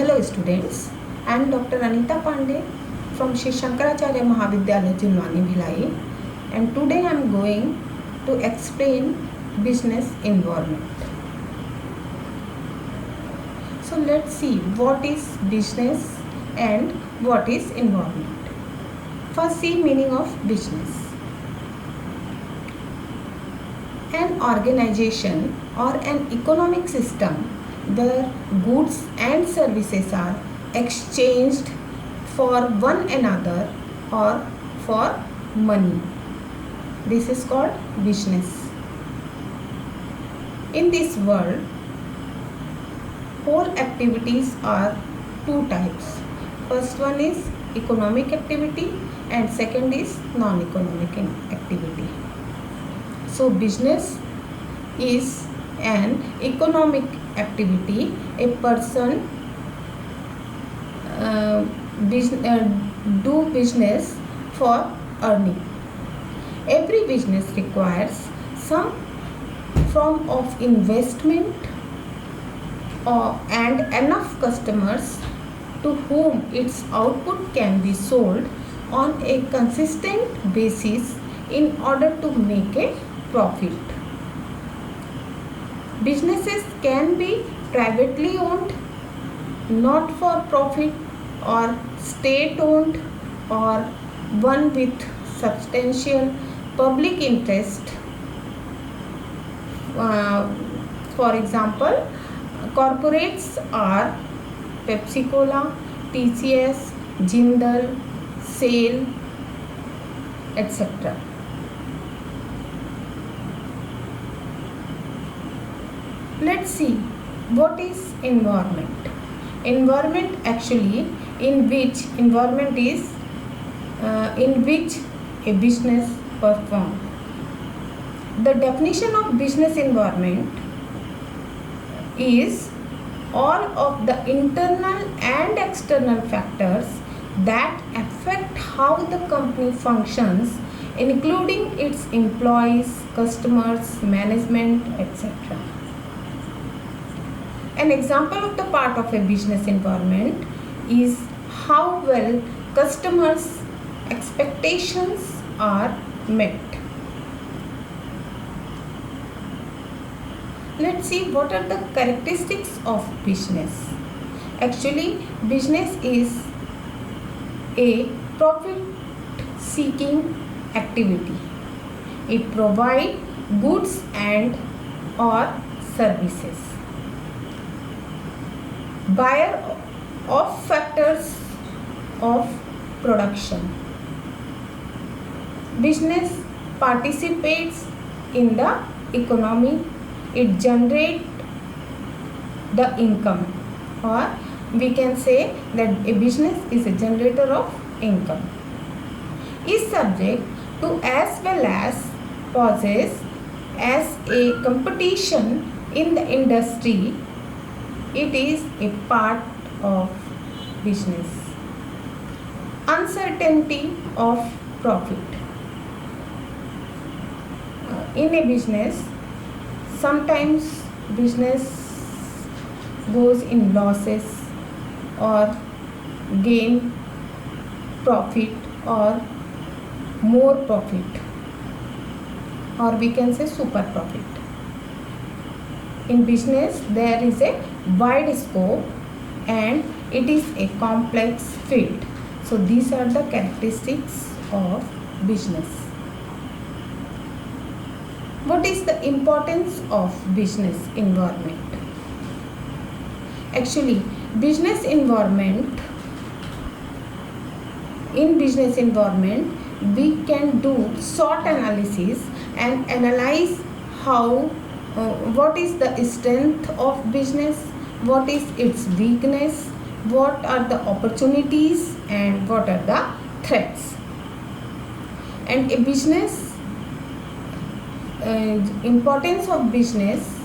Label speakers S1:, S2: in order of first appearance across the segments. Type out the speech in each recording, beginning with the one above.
S1: Hello students, I am Dr. Anita Pandey from Shri Shankaracharya Mahavidyalaya Junwani Bhilai, and today I am going to explain business environment. So let's see what is business and what is environment. First, see meaning of business. An organization or an economic system where goods and services are exchanged for one another or for money. This is called business. In this world, whole activities are two types. First one is economic activity and second is non-economic activity. So business is an economic activity. A person do business for earning. Every business requires some form of investment and enough customers to whom its output can be sold on a consistent basis in order to make a profit. Businesses can be privately owned, not for profit, or state owned, or one with substantial public interest. For example, corporates are Pepsi Cola, TCS, Jindal, SAIL, etc. Let's see what is environment. Environment actually in which a business performs. The definition of business environment is all of the internal and external factors that affect how the company functions, including its employees, customers, management, etc. An example of the part of a business environment is how well customers' expectations are met. Let's see what are the characteristics of business. Actually, business is a profit-seeking activity. It provides goods and or services. Buyer of factors of production. Business participates in the economy. It generates the income, or we can say that a business is a generator of income. Is subject to as well as poses as a competition in the industry. It is a part of business. Uncertainty of profit. In a business, sometimes business goes in losses or gain profit or more profit, or we can say super profit. In business, there is a wide scope and it is a complex field. So these are the characteristics of business. What is the importance of business environment? Actually, in business environment, we can do SWOT analysis and analyze what is the strength of business, what is its weakness, what are the opportunities and what are the threats. And a business importance of business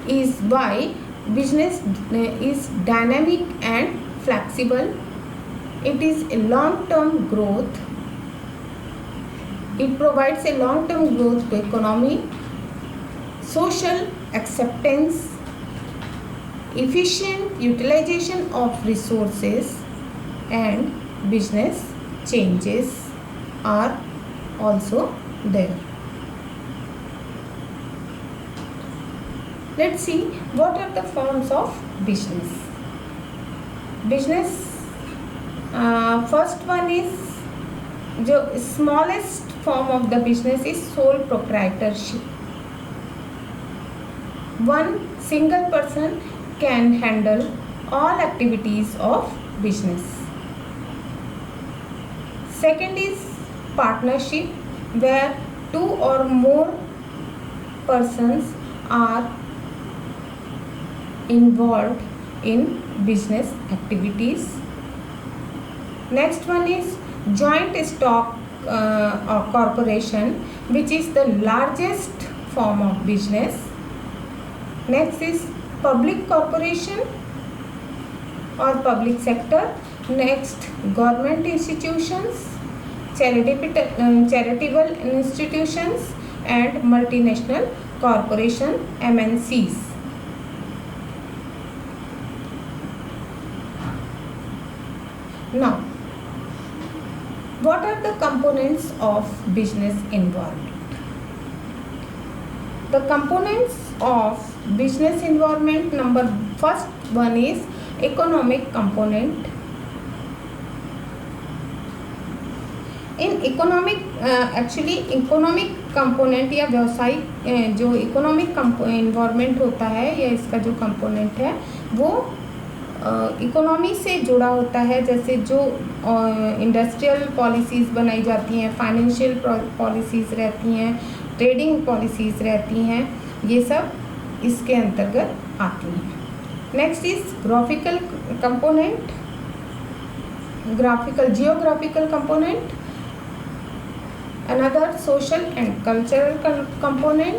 S1: is why business is dynamic and flexible. It is a long-term growth. It provides a long-term growth to economy, social acceptance. efficient utilization of resources and business changes are also there. Let's see what are the forms of business. First one is, जो smallest form of the business is sole proprietorship. One single person can handle all activities of business. Second is partnership, where two or more persons are involved in business activities. Next one is joint stock corporation, which is the largest form of business. Next is public corporation or public sector. Next, government institutions, charitable institutions, and multinational corporation, MNCs. Now, what are the components of business environment? The components of business environment, first one is economic component. In economic economic component या व्यवसायिक जो economic environment होता है या इसका जो component है वो इकोनॉमी से जुड़ा होता है। जैसे जो इंडस्ट्रियल पॉलिसीज़ बनाई जाती हैं, फाइनेंशियल पॉलिसीज़ रहती हैं, ट्रेडिंग पॉलिसीज़ रहती हैं, ये सब इसके अंतर्गत आती हैं। Next is graphical component, geographical component, another social and cultural component,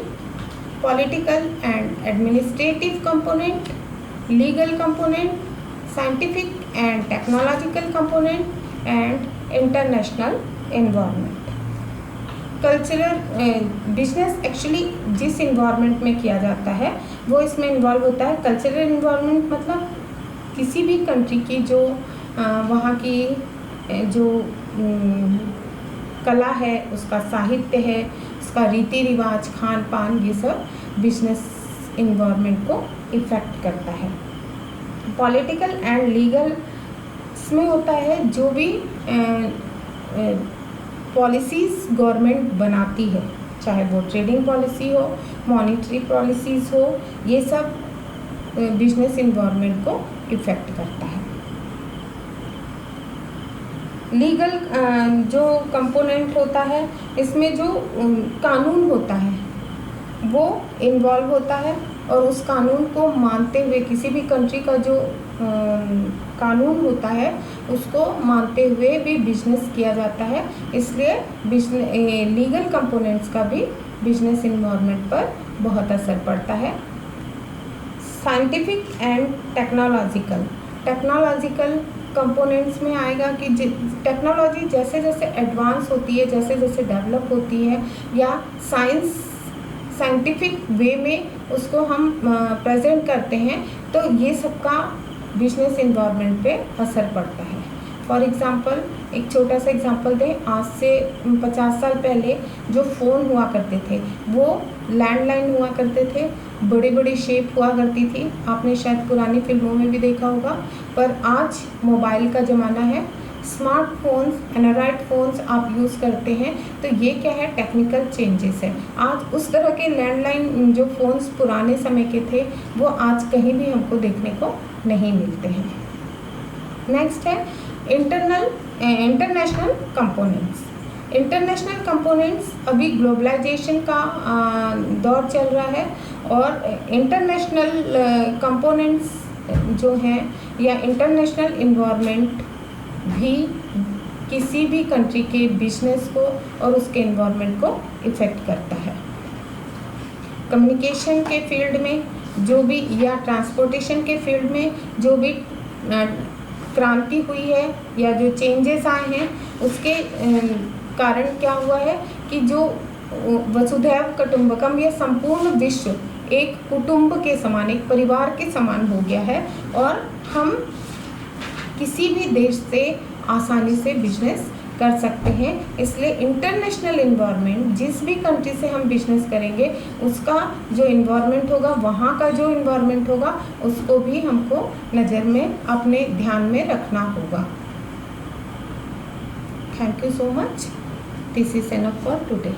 S1: political and administrative component, legal component, scientific and technological component, and international environment. Cultural business actually जिस इन्वायरमेंट में किया जाता है वो इसमें इन्वॉल्व होता है। कल्चरल इन्वायरमेंट मतलब किसी भी कंट्री की जो वहाँ की जो कला है, उसका साहित्य है, उसका रीति रिवाज, खान पान, ये सब बिजनेस इन्वायरमेंट को इफ़ेक्ट करता है। पॉलिटिकल एंड लीगल इसमें होता है जो भी पॉलिसीज़ गवर्नमेंट बनाती है, चाहे वो ट्रेडिंग पॉलिसी हो, मॉनेटरी पॉलिसीज़ हो, ये सब बिजनेस इन्वायरमेंट को इफ़ेक्ट करता है। लीगल जो कंपोनेंट होता है इसमें जो कानून होता है वो इन्वॉल्व होता है और उस कानून को मानते हुए किसी भी कंट्री का जो कानून होता है उसको मानते हुए भी बिजनेस किया जाता है। इसलिए लीगल कंपोनेंट्स का भी बिजनेस इन्वायरमेंट पर बहुत असर पड़ता है। साइंटिफिक एंड टेक्नोलॉजिकल कंपोनेंट्स में आएगा कि टेक्नोलॉजी जैसे जैसे एडवांस होती है, जैसे जैसे डेवलप होती है या साइंटिफिक वे में उसको हम प्रेजेंट करते हैं, तो ये सबका बिजनेस इन्वायरमेंट पे असर पड़ता है। फॉर एग्ज़ाम्पल एक छोटा सा एग्जांपल दें, आज से 50 साल पहले जो फ़ोन हुआ करते थे वो लैंडलाइन हुआ करते थे, बड़े बड़े शेप हुआ करती थी, आपने शायद पुरानी फिल्मों में भी देखा होगा। पर आज मोबाइल का ज़माना है, स्मार्टफोन्स, एंड्रॉयड फ़ोन्स आप यूज़ करते हैं, तो ये क्या है, टेक्निकल चेंजेस है। आज उस तरह के लैंडलाइन जो फ़ोन्स पुराने समय के थे वो आज कहीं भी हमको देखने को नहीं मिलते हैं। नेक्स्ट है इंटरनेशनल कंपोनेंट्स। इंटरनेशनल कंपोनेंट्स अभी ग्लोबलाइजेशन का दौर चल रहा है और इंटरनेशनल कंपोनेंट्स जो हैं या इंटरनेशनल इन्वायरमेंट भी किसी भी कंट्री के बिजनेस को और उसके इन्वायरमेंट को इफ़ेक्ट करता है। कम्युनिकेशन के फील्ड में जो भी या ट्रांसपोर्टेशन के फील्ड में जो भी क्रांति हुई है या जो चेंजेस आए हैं उसके कारण क्या हुआ है कि जो वसुधैव कुटुंबकम या संपूर्ण विश्व एक कुटुंब के समान, एक परिवार के समान हो गया है और हम किसी भी देश से आसानी से बिजनेस कर सकते हैं। इसलिए इंटरनेशनल इन्वायरमेंट, जिस भी कंट्री से हम बिजनेस करेंगे उसका जो इन्वायरमेंट होगा, वहाँ का जो इन्वायरमेंट होगा, उसको भी हमको नज़र में, अपने ध्यान में रखना होगा। Thank you so much. This is enough for today.